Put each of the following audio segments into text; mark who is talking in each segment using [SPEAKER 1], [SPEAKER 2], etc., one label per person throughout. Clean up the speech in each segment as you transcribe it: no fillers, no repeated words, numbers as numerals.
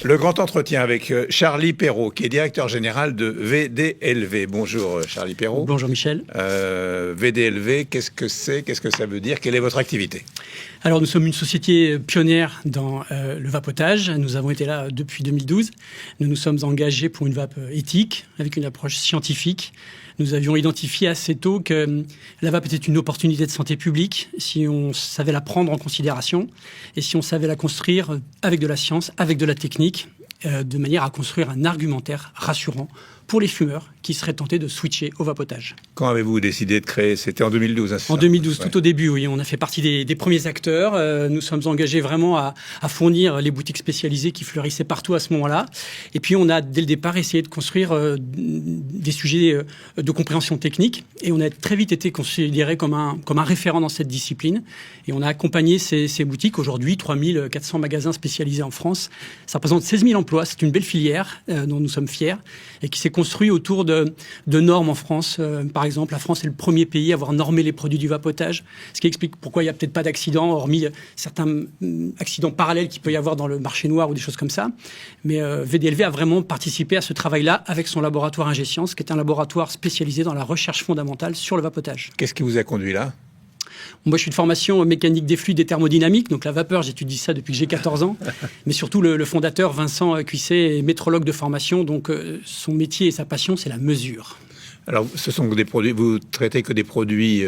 [SPEAKER 1] Le grand entretien avec Charlie Perrault, qui est directeur général de VDLV. Bonjour Charlie Perrault.
[SPEAKER 2] Bonjour Michel.
[SPEAKER 1] VDLV, qu'est-ce que c'est? Qu'est-ce que ça veut dire? Quelle est votre activité?
[SPEAKER 2] Alors nous sommes une société pionnière dans le vapotage. Nous avons été là depuis 2012. Nous nous sommes engagés pour une vape éthique, avec une approche scientifique. Nous avions identifié assez tôt que la vape était une opportunité de santé publique si on savait la prendre en considération et si on savait la construire avec de la science, avec de la technique, de manière à construire un argumentaire rassurant pour les fumeurs qui seraient tentés de switcher au vapotage.
[SPEAKER 1] Quand avez-vous décidé de créer? C'était en 2012, hein,
[SPEAKER 2] En 2012, tout au début, oui. On a fait partie des premiers acteurs. Nous sommes engagés vraiment à fournir les boutiques spécialisées qui fleurissaient partout à ce moment-là. Et puis, on a, dès le départ, essayé de construire des sujets de compréhension technique. Et on a très vite été considéré comme un référent dans cette discipline. Et on a accompagné ces boutiques. Aujourd'hui, 3400 magasins spécialisés en France. Ça représente 16 000 emplois. C'est une belle filière dont nous sommes fiers et qui s'est construit autour de normes en France. Par exemple, la France est le premier pays à avoir normé les produits du vapotage, ce qui explique pourquoi il n'y a peut-être pas d'accidents, hormis certains accidents parallèles qu'il peut y avoir dans le marché noir ou des choses comme ça. Mais VDLV a vraiment participé à ce travail-là avec son laboratoire Ingescience, qui est un laboratoire spécialisé dans la recherche fondamentale sur le vapotage.
[SPEAKER 1] Qu'est-ce qui vous a conduit là?
[SPEAKER 2] Moi, je suis de formation mécanique des fluides et thermodynamique, donc la vapeur, j'étudie ça depuis que j'ai 14 ans. Mais surtout, le fondateur, Vincent Cuisset, est métrologue de formation, donc son métier et sa passion, c'est la mesure. Alors,
[SPEAKER 1] ce sont des produits, vous traitez que des produits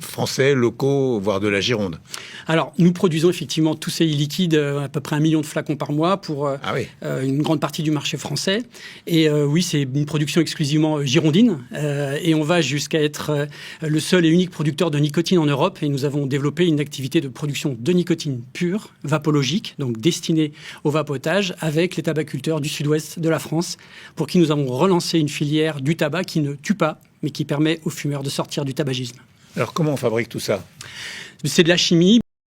[SPEAKER 1] français, locaux, voire de la Gironde?
[SPEAKER 2] Alors, nous produisons effectivement tous ces liquides, à peu près 1 million de flacons par mois pour une grande partie du marché français. Et oui, c'est une production exclusivement girondine. Et on va jusqu'à être le seul et unique producteur de nicotine en Europe. Et nous avons développé une activité de production de nicotine pure, vapologique, donc destinée au vapotage, avec les tabaculteurs du sud-ouest de la France, pour qui nous avons relancé une filière du tabac qui ne tue pas, mais qui permet aux fumeurs de sortir du tabagisme.
[SPEAKER 1] Alors, comment on fabrique tout ça?
[SPEAKER 2] C'est de la chimie.